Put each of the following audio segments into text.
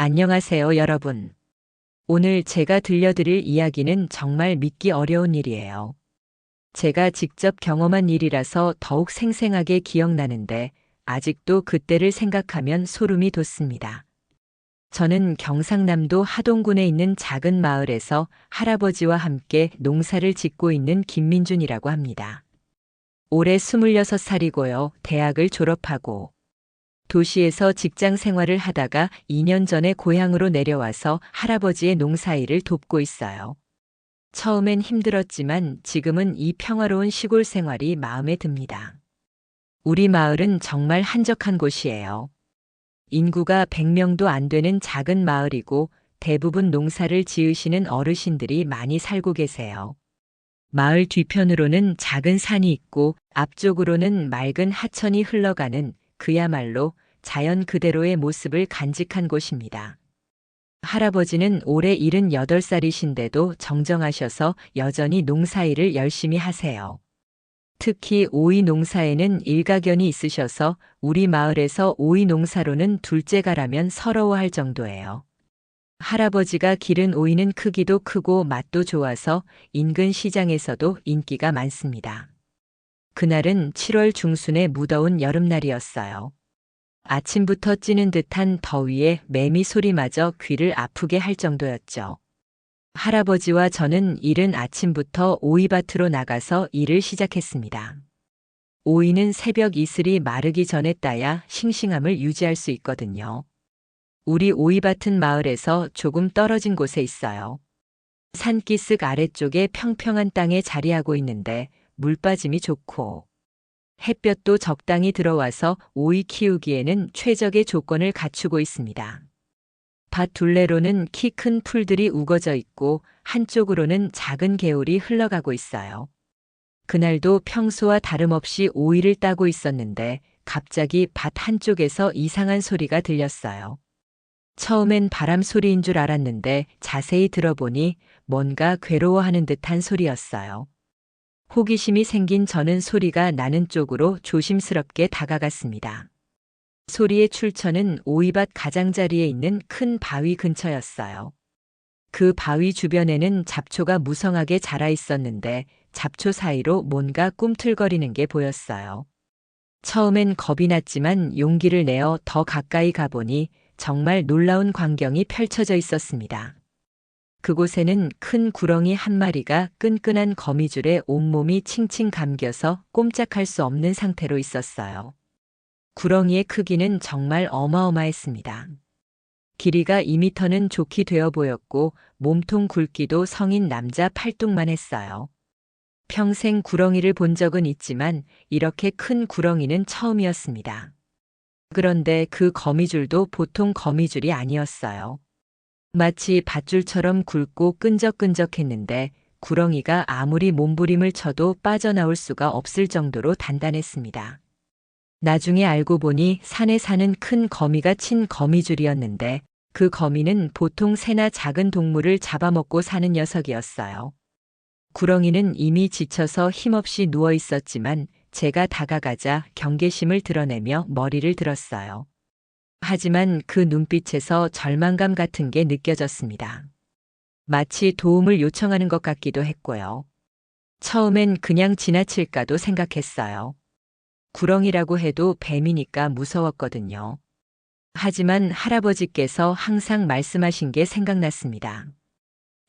안녕하세요, 여러분. 오늘 제가 들려드릴 이야기는 정말 믿기 어려운 일이에요. 제가 직접 경험한 일이라서 더욱 생생하게 기억나는데 아직도 그때를 생각하면 소름이 돋습니다. 저는 경상남도 하동군에 있는 작은 마을에서 할아버지와 함께 농사를 짓고 있는 김민준이라고 합니다. 올해 26살이고요. 대학을 졸업하고 도시에서 직장 생활을 하다가 2년 전에 고향으로 내려와서 할아버지의 농사일을 돕고 있어요. 처음엔 힘들었지만 지금은 이 평화로운 시골 생활이 마음에 듭니다. 우리 마을은 정말 한적한 곳이에요. 인구가 100명도 안 되는 작은 마을이고 대부분 농사를 지으시는 어르신들이 많이 살고 계세요. 마을 뒤편으로는 작은 산이 있고 앞쪽으로는 맑은 하천이 흘러가는 그야말로 자연 그대로의 모습을 간직한 곳입니다. 할아버지는 올해 78살이신데도 정정하셔서 여전히 농사일을 열심히 하세요. 특히 오이 농사에는 일가견이 있으셔서 우리 마을에서 오이 농사로는 둘째가라면 서러워할 정도예요. 할아버지가 기른 오이는 크기도 크고 맛도 좋아서 인근 시장에서도 인기가 많습니다. 그날은 7월 중순의 무더운 여름날이었어요. 아침부터 찌는 듯한 더위에 매미 소리마저 귀를 아프게 할 정도였죠. 할아버지와 저는 이른 아침부터 오이밭으로 나가서 일을 시작했습니다. 오이는 새벽 이슬이 마르기 전에 따야 싱싱함을 유지할 수 있거든요. 우리 오이밭은 마을에서 조금 떨어진 곳에 있어요. 산기슭 아래쪽에 평평한 땅에 자리하고 있는데 물 빠짐이 좋고 햇볕도 적당히 들어와서 오이 키우기에는 최적의 조건을 갖추고 있습니다. 밭 둘레로는 키 큰 풀들이 우거져 있고 한쪽으로는 작은 개울이 흘러가고 있어요. 그날도 평소와 다름없이 오이를 따고 있었는데 갑자기 밭 한쪽에서 이상한 소리가 들렸어요. 처음엔 바람 소리인 줄 알았는데 자세히 들어보니 뭔가 괴로워하는 듯한 소리였어요. 호기심이 생긴 저는 소리가 나는 쪽으로 조심스럽게 다가갔습니다. 소리의 출처는 오이밭 가장자리에 있는 큰 바위 근처였어요. 그 바위 주변에는 잡초가 무성하게 자라 있었는데 잡초 사이로 뭔가 꿈틀거리는 게 보였어요. 처음엔 겁이 났지만 용기를 내어 더 가까이 가보니 정말 놀라운 광경이 펼쳐져 있었습니다. 그곳에는 큰 구렁이 한 마리가 끈끈한 거미줄에 온몸이 칭칭 감겨서 꼼짝할 수 없는 상태로 있었어요. 구렁이의 크기는 정말 어마어마했습니다. 길이가 2미터는 좋게 되어 보였고 몸통 굵기도 성인 남자 팔뚝만 했어요. 평생 구렁이를 본 적은 있지만 이렇게 큰 구렁이는 처음이었습니다. 그런데 그 거미줄도 보통 거미줄이 아니었어요. 마치 밧줄처럼 굵고 끈적끈적했는데 구렁이가 아무리 몸부림을 쳐도 빠져나올 수가 없을 정도로 단단했습니다. 나중에 알고 보니 산에 사는 큰 거미가 친 거미줄이었는데 그 거미는 보통 새나 작은 동물을 잡아먹고 사는 녀석이었어요. 구렁이는 이미 지쳐서 힘없이 누워 있었지만 제가 다가가자 경계심을 드러내며 머리를 들었어요. 하지만 그 눈빛에서 절망감 같은 게 느껴졌습니다. 마치 도움을 요청하는 것 같기도 했고요. 처음엔 그냥 지나칠까도 생각했어요. 구렁이라고 해도 뱀이니까 무서웠거든요. 하지만 할아버지께서 항상 말씀하신 게 생각났습니다.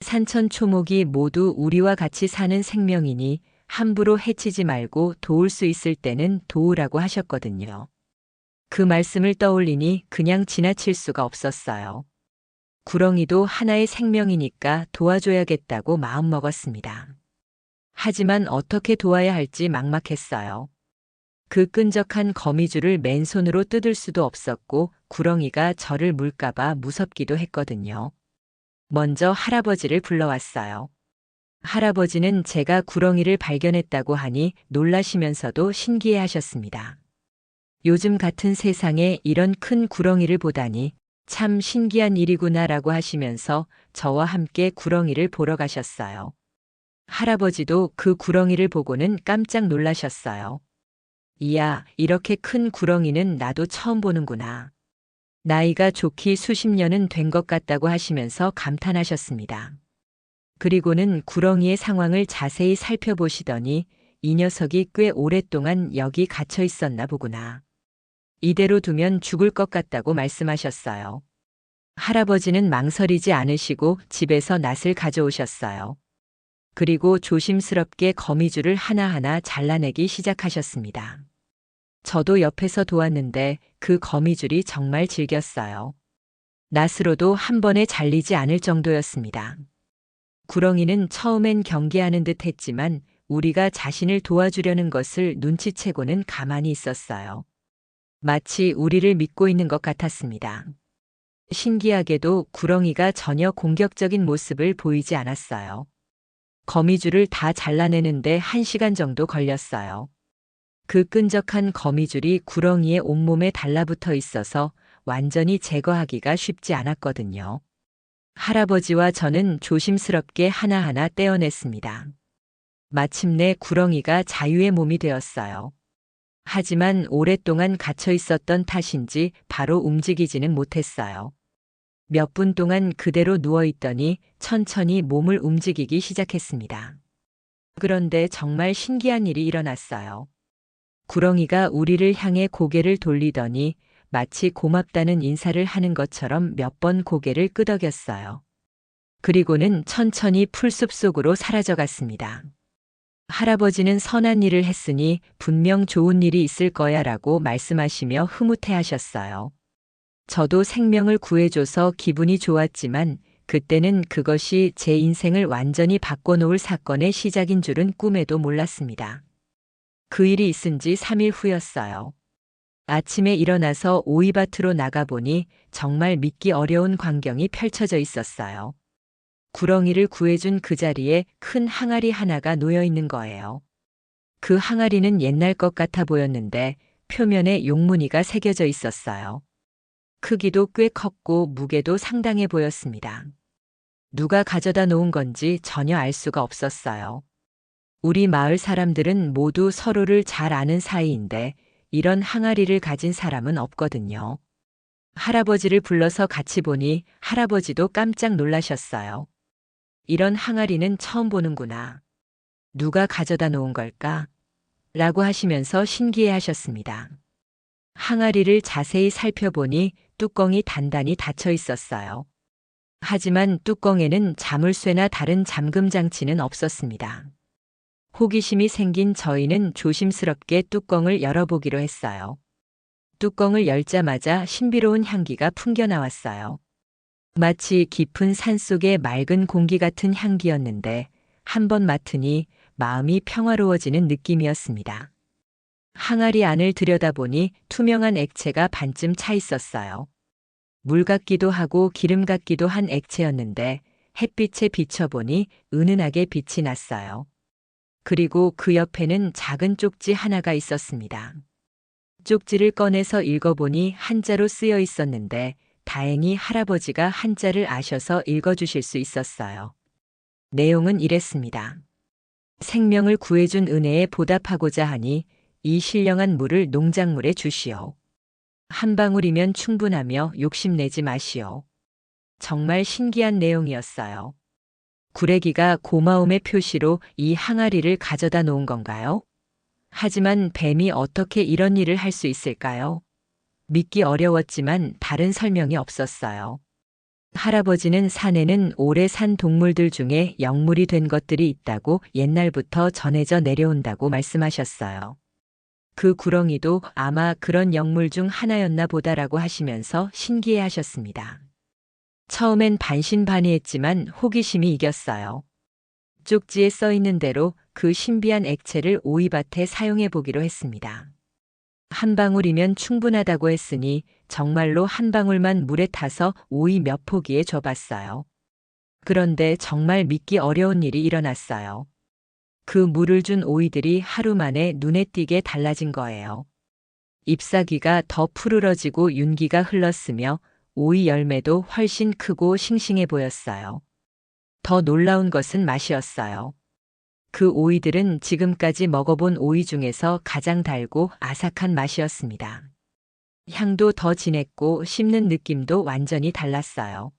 산천초목이 모두 우리와 같이 사는 생명이니 함부로 해치지 말고 도울 수 있을 때는 도우라고 하셨거든요. 그 말씀을 떠올리니 그냥 지나칠 수가 없었어요. 구렁이도 하나의 생명이니까 도와줘야겠다고 마음먹었습니다. 하지만 어떻게 도와야 할지 막막했어요. 그 끈적한 거미줄을 맨손으로 뜯을 수도 없었고 구렁이가 저를 물까봐 무섭기도 했거든요. 먼저 할아버지를 불러왔어요. 할아버지는 제가 구렁이를 발견했다고 하니 놀라시면서도 신기해하셨습니다. 요즘 같은 세상에 이런 큰 구렁이를 보다니 참 신기한 일이구나라고 하시면서 저와 함께 구렁이를 보러 가셨어요. 할아버지도 그 구렁이를 보고는 깜짝 놀라셨어요. 이야, 이렇게 큰 구렁이는 나도 처음 보는구나. 나이가 좋기 수십 년은 된 것 같다고 하시면서 감탄하셨습니다. 그리고는 구렁이의 상황을 자세히 살펴보시더니 이 녀석이 꽤 오랫동안 여기 갇혀 있었나 보구나. 이대로 두면 죽을 것 같다고 말씀하셨어요. 할아버지는 망설이지 않으시고 집에서 낫을 가져오셨어요. 그리고 조심스럽게 거미줄을 하나하나 잘라내기 시작하셨습니다. 저도 옆에서 도왔는데 그 거미줄이 정말 질겼어요. 낫으로도 한 번에 잘리지 않을 정도였습니다. 구렁이는 처음엔 경계하는 듯 했지만 우리가 자신을 도와주려는 것을 눈치채고는 가만히 있었어요. 마치 우리를 믿고 있는 것 같았습니다. 신기하게도 구렁이가 전혀 공격적인 모습을 보이지 않았어요. 거미줄을 다 잘라내는데 1시간 정도 걸렸어요. 그 끈적한 거미줄이 구렁이의 온몸에 달라붙어 있어서 완전히 제거하기가 쉽지 않았거든요. 할아버지와 저는 조심스럽게 하나하나 떼어냈습니다. 마침내 구렁이가 자유의 몸이 되었어요. 하지만 오랫동안 갇혀 있었던 탓인지 바로 움직이지는 못했어요. 몇 분 동안 그대로 누워 있더니 천천히 몸을 움직이기 시작했습니다. 그런데 정말 신기한 일이 일어났어요. 구렁이가 우리를 향해 고개를 돌리더니 마치 고맙다는 인사를 하는 것처럼 몇 번 고개를 끄덕였어요. 그리고는 천천히 풀숲 속으로 사라져갔습니다. 할아버지는 선한 일을 했으니 분명 좋은 일이 있을 거야 라고 말씀하시며 흐뭇해 하셨어요. 저도 생명을 구해줘서 기분이 좋았지만 그때는 그것이 제 인생을 완전히 바꿔놓을 사건의 시작인 줄은 꿈에도 몰랐습니다. 그 일이 있은 지 3일 후였어요. 아침에 일어나서 오이밭으로 나가보니 정말 믿기 어려운 광경이 펼쳐져 있었어요. 구렁이를 구해준 그 자리에 큰 항아리 하나가 놓여 있는 거예요. 그 항아리는 옛날 것 같아 보였는데 표면에 용무늬가 새겨져 있었어요. 크기도 꽤 컸고 무게도 상당해 보였습니다. 누가 가져다 놓은 건지 전혀 알 수가 없었어요. 우리 마을 사람들은 모두 서로를 잘 아는 사이인데 이런 항아리를 가진 사람은 없거든요. 할아버지를 불러서 같이 보니 할아버지도 깜짝 놀라셨어요. 이런 항아리는 처음 보는구나. 누가 가져다 놓은 걸까? 라고 하시면서 신기해 하셨습니다. 항아리를 자세히 살펴보니 뚜껑이 단단히 닫혀 있었어요. 하지만 뚜껑에는 자물쇠나 다른 잠금 장치는 없었습니다. 호기심이 생긴 저희는 조심스럽게 뚜껑을 열어보기로 했어요. 뚜껑을 열자마자 신비로운 향기가 풍겨나왔어요. 마치 깊은 산속의 맑은 공기 같은 향기였는데 한 번 맡으니 마음이 평화로워지는 느낌이었습니다. 항아리 안을 들여다보니 투명한 액체가 반쯤 차 있었어요. 물 같기도 하고 기름 같기도 한 액체였는데 햇빛에 비춰보니 은은하게 빛이 났어요. 그리고 그 옆에는 작은 쪽지 하나가 있었습니다. 쪽지를 꺼내서 읽어보니 한자로 쓰여 있었는데 다행히 할아버지가 한자를 아셔서 읽어주실 수 있었어요. 내용은 이랬습니다. 생명을 구해준 은혜에 보답하고자 하니 이 신령한 물을 농작물에 주시오. 한 방울이면 충분하며 욕심내지 마시오. 정말 신기한 내용이었어요. 구레기가 고마움의 표시로 이 항아리를 가져다 놓은 건가요? 하지만 뱀이 어떻게 이런 일을 할 수 있을까요? 믿기 어려웠지만 다른 설명이 없었어요. 할아버지는 산에는 오래 산 동물들 중에 영물이 된 것들이 있다고 옛날부터 전해져 내려온다고 말씀하셨어요. 그 구렁이도 아마 그런 영물 중 하나였나 보다라고 하시면서 신기해 하셨습니다. 처음엔 반신반의했지만 호기심이 이겼어요. 쪽지에 써 있는 대로 그 신비한 액체를 오이밭에 사용해 보기로 했습니다. 한 방울이면 충분하다고 했으니 정말로 한 방울만 물에 타서 오이 몇 포기에 줘봤어요. 그런데 정말 믿기 어려운 일이 일어났어요. 그 물을 준 오이들이 하루 만에 눈에 띄게 달라진 거예요. 잎사귀가 더 푸르러지고 윤기가 흘렀으며 오이 열매도 훨씬 크고 싱싱해 보였어요. 더 놀라운 것은 맛이었어요. 그 오이들은 지금까지 먹어본 오이 중에서 가장 달고 아삭한 맛이었습니다. 향도 더 진했고 씹는 느낌도 완전히 달랐어요.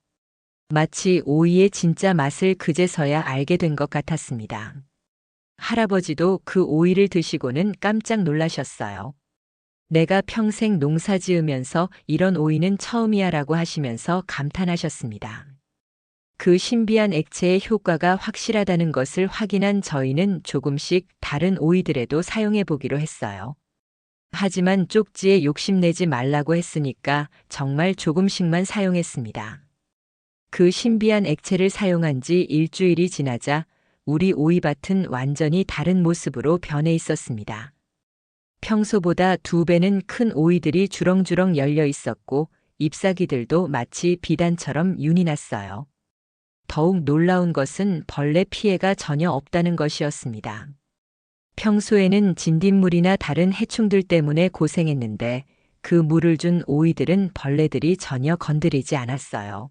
마치 오이의 진짜 맛을 그제서야 알게 된 것 같았습니다. 할아버지도 그 오이를 드시고는 깜짝 놀라셨어요. 내가 평생 농사 지으면서 이런 오이는 처음이야라고 하시면서 감탄하셨습니다. 그 신비한 액체의 효과가 확실하다는 것을 확인한 저희는 조금씩 다른 오이들에도 사용해 보기로 했어요. 하지만 쪽지에 욕심내지 말라고 했으니까 정말 조금씩만 사용했습니다. 그 신비한 액체를 사용한 지 일주일이 지나자 우리 오이밭은 완전히 다른 모습으로 변해 있었습니다. 평소보다 2배는 큰 오이들이 주렁주렁 열려 있었고 잎사귀들도 마치 비단처럼 윤이 났어요. 더욱 놀라운 것은 벌레 피해가 전혀 없다는 것이었습니다. 평소에는 진딧물이나 다른 해충들 때문에 고생했는데 그 물을 준 오이들은 벌레들이 전혀 건드리지 않았어요.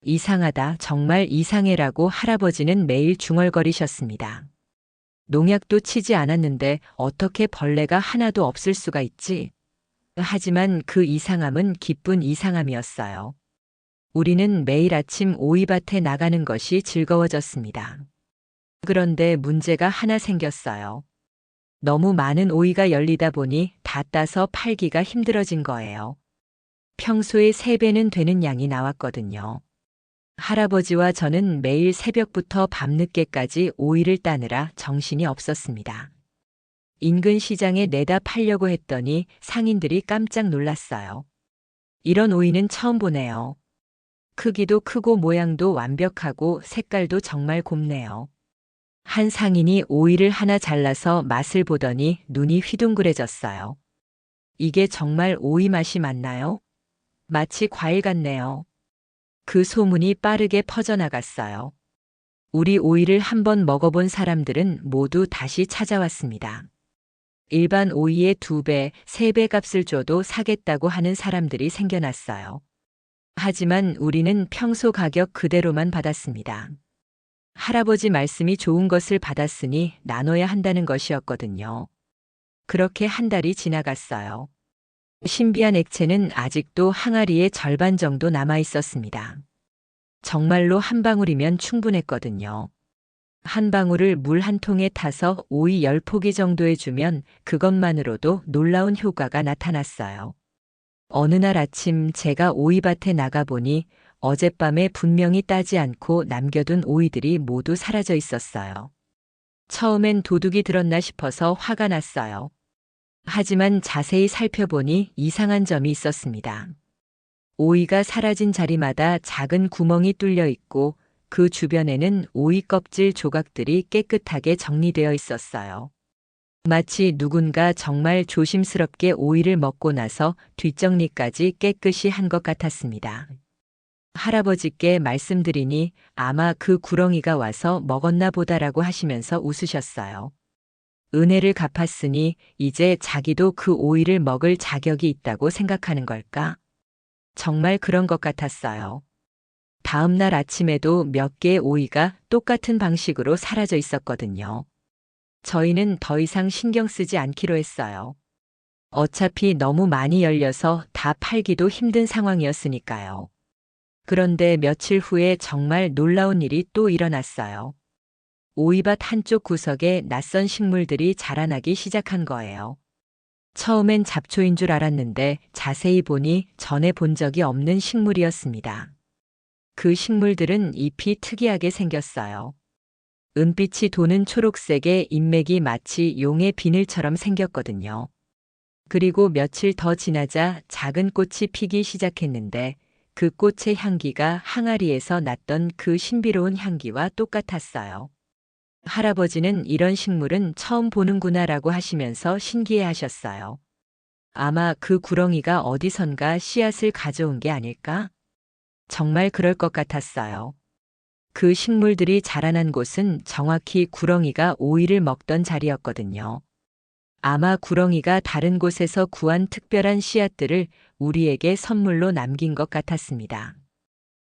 이상하다, 정말 이상해라고 할아버지는 매일 중얼거리셨습니다. 농약도 치지 않았는데 어떻게 벌레가 하나도 없을 수가 있지? 하지만 그 이상함은 기쁜 이상함이었어요. 우리는 매일 아침 오이밭에 나가는 것이 즐거워졌습니다. 그런데 문제가 하나 생겼어요. 너무 많은 오이가 열리다 보니 다 따서 팔기가 힘들어진 거예요. 평소의 3배는 되는 양이 나왔거든요. 할아버지와 저는 매일 새벽부터 밤늦게까지 오이를 따느라 정신이 없었습니다. 인근 시장에 내다 팔려고 했더니 상인들이 깜짝 놀랐어요. 이런 오이는 처음 보네요. 크기도 크고 모양도 완벽하고 색깔도 정말 곱네요. 한 상인이 오이를 하나 잘라서 맛을 보더니 눈이 휘둥그레졌어요. 이게 정말 오이 맛이 맞나요? 마치 과일 같네요. 그 소문이 빠르게 퍼져나갔어요. 우리 오이를 한번 먹어본 사람들은 모두 다시 찾아왔습니다. 일반 오이의 2배, 3배 값을 줘도 사겠다고 하는 사람들이 생겨났어요. 하지만 우리는 평소 가격 그대로만 받았습니다. 할아버지 말씀이 좋은 것을 받았으니 나눠야 한다는 것이었거든요. 그렇게 한 달이 지나갔어요. 신비한 액체는 아직도 항아리의 절반 정도 남아 있었습니다. 정말로 한 방울이면 충분했거든요. 한 방울을 물 한 통에 타서 오이 10포기 정도에 주면 그것만으로도 놀라운 효과가 나타났어요. 어느 날 아침 제가 오이밭에 나가보니 어젯밤에 분명히 따지 않고 남겨둔 오이들이 모두 사라져 있었어요. 처음엔 도둑이 들었나 싶어서 화가 났어요. 하지만 자세히 살펴보니 이상한 점이 있었습니다. 오이가 사라진 자리마다 작은 구멍이 뚫려 있고 그 주변에는 오이 껍질 조각들이 깨끗하게 정리되어 있었어요. 마치 누군가 정말 조심스럽게 오이를 먹고 나서 뒷정리까지 깨끗이 한 것 같았습니다. 할아버지께 말씀드리니 아마 그 구렁이가 와서 먹었나 보다라고 하시면서 웃으셨어요. 은혜를 갚았으니 이제 자기도 그 오이를 먹을 자격이 있다고 생각하는 걸까? 정말 그런 것 같았어요. 다음 날 아침에도 몇 개의 오이가 똑같은 방식으로 사라져 있었거든요. 저희는 더 이상 신경 쓰지 않기로 했어요. 어차피 너무 많이 열려서 다 팔기도 힘든 상황이었으니까요. 그런데 며칠 후에 정말 놀라운 일이 또 일어났어요. 오이밭 한쪽 구석에 낯선 식물들이 자라나기 시작한 거예요. 처음엔 잡초인 줄 알았는데 자세히 보니 전에 본 적이 없는 식물이었습니다. 그 식물들은 잎이 특이하게 생겼어요. 은빛이 도는 초록색의 잎맥이 마치 용의 비늘처럼 생겼거든요. 그리고 며칠 더 지나자 작은 꽃이 피기 시작했는데 그 꽃의 향기가 항아리에서 났던 그 신비로운 향기와 똑같았어요. 할아버지는 이런 식물은 처음 보는구나라고 하시면서 신기해 하셨어요. 아마 그 구렁이가 어디선가 씨앗을 가져온 게 아닐까? 정말 그럴 것 같았어요. 그 식물들이 자라난 곳은 정확히 구렁이가 오이를 먹던 자리였거든요. 아마 구렁이가 다른 곳에서 구한 특별한 씨앗들을 우리에게 선물로 남긴 것 같았습니다.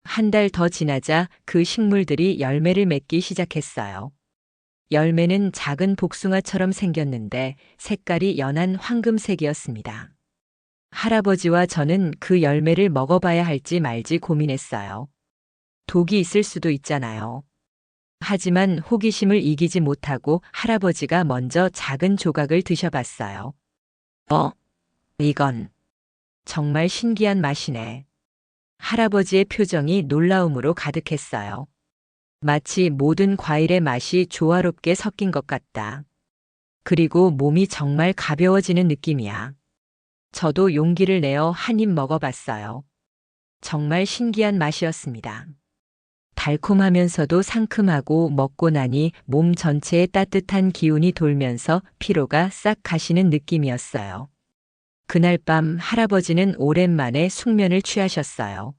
한 달 더 지나자 그 식물들이 열매를 맺기 시작했어요. 열매는 작은 복숭아처럼 생겼는데 색깔이 연한 황금색이었습니다. 할아버지와 저는 그 열매를 먹어봐야 할지 말지 고민했어요. 독이 있을 수도 있잖아요. 하지만 호기심을 이기지 못하고 할아버지가 먼저 작은 조각을 드셔봤어요. 이건 정말 신기한 맛이네. 할아버지의 표정이 놀라움으로 가득했어요. 마치 모든 과일의 맛이 조화롭게 섞인 것 같다. 그리고 몸이 정말 가벼워지는 느낌이야. 저도 용기를 내어 한 입 먹어봤어요. 정말 신기한 맛이었습니다. 달콤하면서도 상큼하고 먹고 나니 몸 전체에 따뜻한 기운이 돌면서 피로가 싹 가시는 느낌이었어요. 그날 밤 할아버지는 오랜만에 숙면을 취하셨어요.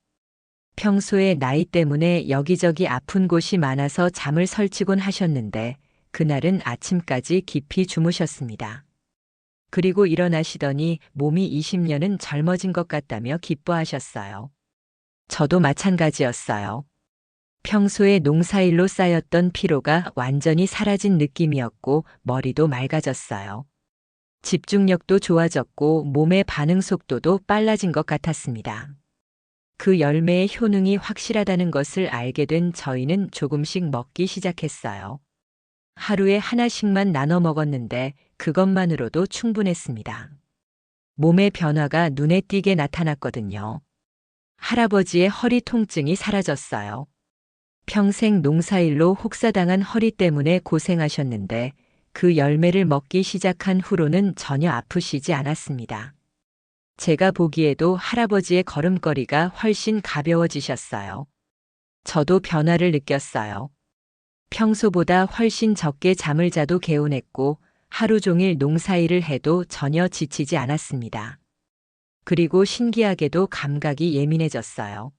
평소에 나이 때문에 여기저기 아픈 곳이 많아서 잠을 설치곤 하셨는데 그날은 아침까지 깊이 주무셨습니다. 그리고 일어나시더니 몸이 20년은 젊어진 것 같다며 기뻐하셨어요. 저도 마찬가지였어요. 평소에 농사일로 쌓였던 피로가 완전히 사라진 느낌이었고 머리도 맑아졌어요. 집중력도 좋아졌고 몸의 반응 속도도 빨라진 것 같았습니다. 그 열매의 효능이 확실하다는 것을 알게 된 저희는 조금씩 먹기 시작했어요. 하루에 하나씩만 나눠 먹었는데 그것만으로도 충분했습니다. 몸의 변화가 눈에 띄게 나타났거든요. 할아버지의 허리 통증이 사라졌어요. 평생 농사일로 혹사당한 허리 때문에 고생하셨는데 그 열매를 먹기 시작한 후로는 전혀 아프시지 않았습니다. 제가 보기에도 할아버지의 걸음걸이가 훨씬 가벼워지셨어요. 저도 변화를 느꼈어요. 평소보다 훨씬 적게 잠을 자도 개운했고 하루 종일 농사일을 해도 전혀 지치지 않았습니다. 그리고 신기하게도 감각이 예민해졌어요.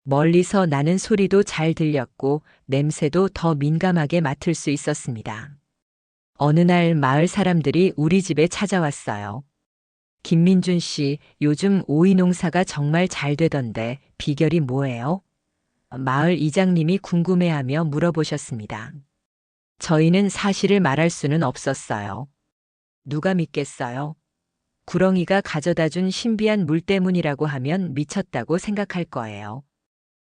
멀리서 나는 소리도 잘 들렸고 냄새도 더 민감하게 맡을 수 있었습니다. 어느 날 마을 사람들이 우리 집에 찾아왔어요. 김민준 씨, 요즘 오이 농사가 정말 잘 되던데 비결이 뭐예요? 마을 이장님이 궁금해하며 물어보셨습니다. 저희는 사실을 말할 수는 없었어요. 누가 믿겠어요? 구렁이가 가져다 준 신비한 물 때문이라고 하면 미쳤다고 생각할 거예요.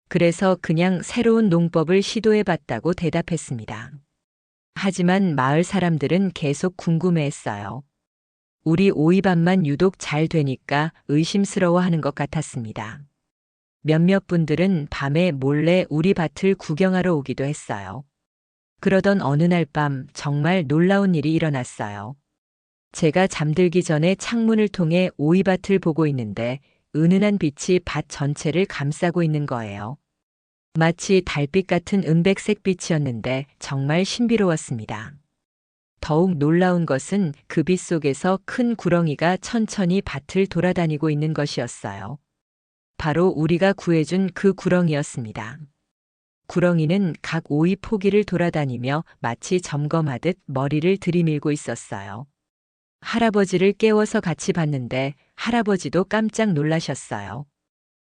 그래서 그냥 새로운 농법을 시도해 봤다고 대답했습니다. 하지만 마을 사람들은 계속 궁금해했어요. 우리 오이밥만 유독 잘 되니까 의심스러워 하는 것 같았습니다. 몇몇 분들은 밤에 몰래 우리 밭을 구경하러 오기도 했어요. 그러던 어느 날 밤 정말 놀라운 일이 일어났어요. 제가 잠들기 전에 창문을 통해 오이밭을 보고 있는데 은은한 빛이 밭 전체를 감싸고 있는 거예요. 마치 달빛 같은 은백색 빛이었는데 정말 신비로웠습니다. 더욱 놀라운 것은 그 빛 속에서 큰 구렁이가 천천히 밭을 돌아다니고 있는 것이었어요. 바로 우리가 구해준 그 구렁이였습니다. 구렁이는 각 오이 포기를 돌아다니며 마치 점검하듯 머리를 들이밀고 있었어요. 할아버지를 깨워서 같이 봤는데 할아버지도 깜짝 놀라셨어요.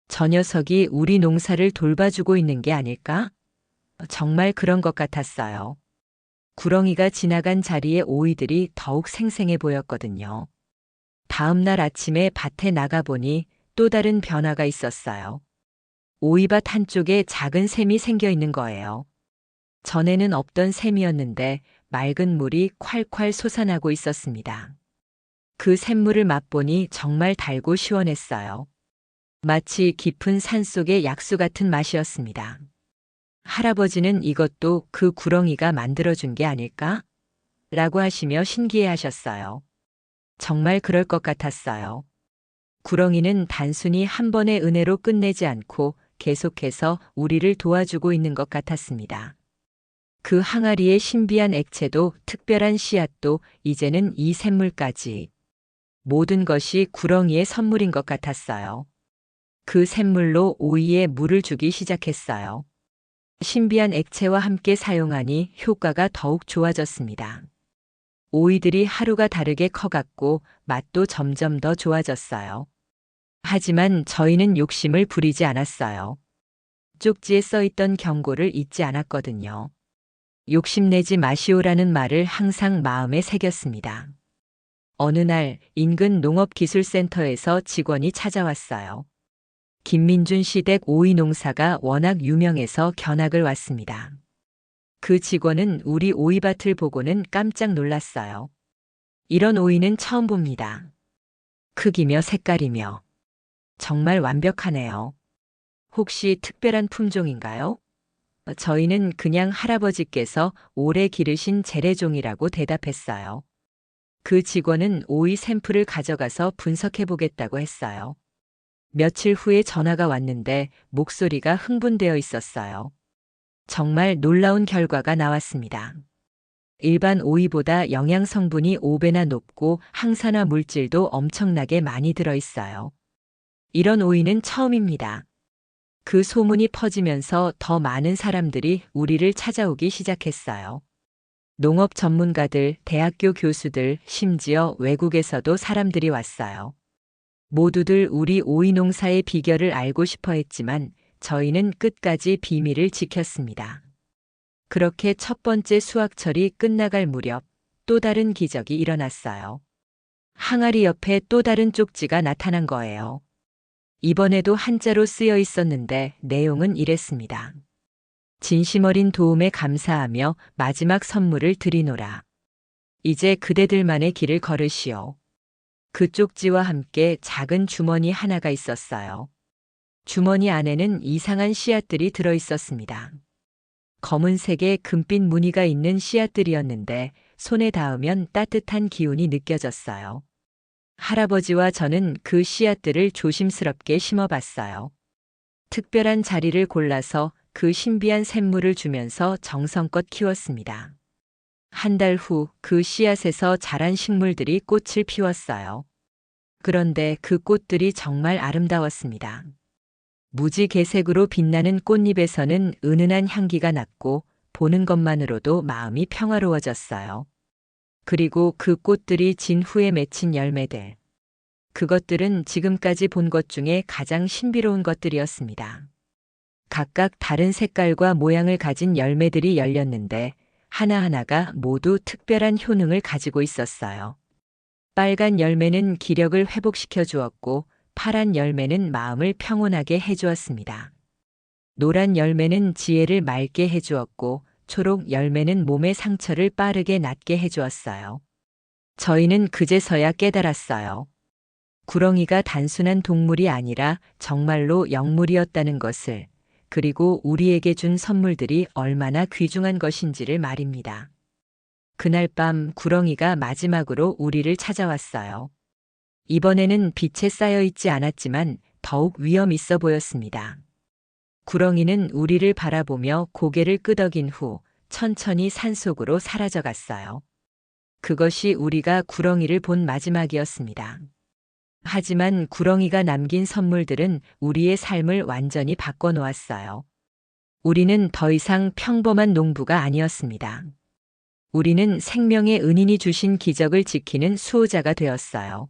저 녀석이 우리 농사를 돌봐주고 있는 게 아닐까? 정말 그런 것 같았어요. 구렁이가 지나간 자리에 오이들이 더욱 생생해 보였거든요. 다음 날 아침에 밭에 나가보니 또 다른 변화가 있었어요. 오이밭 한쪽에 작은 샘이 생겨 있는 거예요. 전에는 없던 샘이었는데 맑은 물이 콸콸 솟아나고 있었습니다. 그 샘물을 맛보니 정말 달고 시원했어요. 마치 깊은 산속의 약수 같은 맛이었습니다. 할아버지는 이것도 그 구렁이가 만들어준 게 아닐까? 라고 하시며 신기해 하셨어요. 정말 그럴 것 같았어요. 구렁이는 단순히 한 번의 은혜로 끝내지 않고 계속해서 우리를 도와주고 있는 것 같았습니다. 그 항아리의 신비한 액체도 특별한 씨앗도 이제는 이 샘물까지 모든 것이 구렁이의 선물인 것 같았어요. 그 샘물로 오이에 물을 주기 시작했어요. 신비한 액체와 함께 사용하니 효과가 더욱 좋아졌습니다. 오이들이 하루가 다르게 커갔고 맛도 점점 더 좋아졌어요. 하지만 저희는 욕심을 부리지 않았어요. 쪽지에 써있던 경고를 잊지 않았거든요. 욕심내지 마시오라는 말을 항상 마음에 새겼습니다. 어느 날 인근 농업기술센터에서 직원이 찾아왔어요. 김민준 씨 댁 오이 농사가 워낙 유명해서 견학을 왔습니다. 그 직원은 우리 오이밭을 보고는 깜짝 놀랐어요. 이런 오이는 처음 봅니다. 크기며 색깔이며 정말 완벽하네요. 혹시 특별한 품종인가요? 저희는 그냥 할아버지께서 오래 기르신 재래종이라고 대답했어요. 그 직원은 오이 샘플을 가져가서 분석해 보겠다고 했어요. 며칠 후에 전화가 왔는데 목소리가 흥분되어 있었어요. 정말 놀라운 결과가 나왔습니다. 일반 오이보다 영양 성분이 5배나 높고 항산화 물질도 엄청나게 많이 들어 있어요. 이런 오이는 처음입니다. 그 소문이 퍼지면서 더 많은 사람들이 우리를 찾아오기 시작했어요. 농업 전문가들, 대학교 교수들, 심지어 외국에서도 사람들이 왔어요. 모두들 우리 오이 농사의 비결을 알고 싶어 했지만 저희는 끝까지 비밀을 지켰습니다. 그렇게 첫 번째 수확철이 끝나갈 무렵 또 다른 기적이 일어났어요. 항아리 옆에 또 다른 쪽지가 나타난 거예요. 이번에도 한자로 쓰여 있었는데 내용은 이랬습니다. 진심 어린 도움에 감사하며 마지막 선물을 드리노라. 이제 그대들만의 길을 걸으시오. 그 쪽지와 함께 작은 주머니 하나가 있었어요. 주머니 안에는 이상한 씨앗들이 들어 있었습니다. 검은색의 금빛 무늬가 있는 씨앗들이었는데 손에 닿으면 따뜻한 기운이 느껴졌어요. 할아버지와 저는 그 씨앗들을 조심스럽게 심어봤어요. 특별한 자리를 골라서 그 신비한 샘물을 주면서 정성껏 키웠습니다. 한 달 후 그 씨앗에서 자란 식물들이 꽃을 피웠어요. 그런데 그 꽃들이 정말 아름다웠습니다. 무지개색으로 빛나는 꽃잎에서는 은은한 향기가 났고 보는 것만으로도 마음이 평화로워졌어요. 그리고 그 꽃들이 진 후에 맺힌 열매들. 그것들은 지금까지 본 것 중에 가장 신비로운 것들이었습니다. 각각 다른 색깔과 모양을 가진 열매들이 열렸는데 하나하나가 모두 특별한 효능을 가지고 있었어요. 빨간 열매는 기력을 회복시켜 주었고 파란 열매는 마음을 평온하게 해주었습니다. 노란 열매는 지혜를 맑게 해주었고 초록 열매는 몸의 상처를 빠르게 낫게 해주었어요. 저희는 그제서야 깨달았어요. 구렁이가 단순한 동물이 아니라 정말로 영물이었다는 것을, 그리고 우리에게 준 선물들이 얼마나 귀중한 것인지를 말입니다. 그날 밤 구렁이가 마지막으로 우리를 찾아왔어요. 이번에는 빛에 쌓여 있지 않았지만 더욱 위험 있어 보였습니다. 구렁이는 우리를 바라보며 고개를 끄덕인 후 천천히 산속으로 사라져 갔어요. 그것이 우리가 구렁이를 본 마지막이었습니다. 하지만 구렁이가 남긴 선물들은 우리의 삶을 완전히 바꿔놓았어요. 우리는 더 이상 평범한 농부가 아니었습니다. 우리는 생명의 은인이 주신 기적을 지키는 수호자가 되었어요.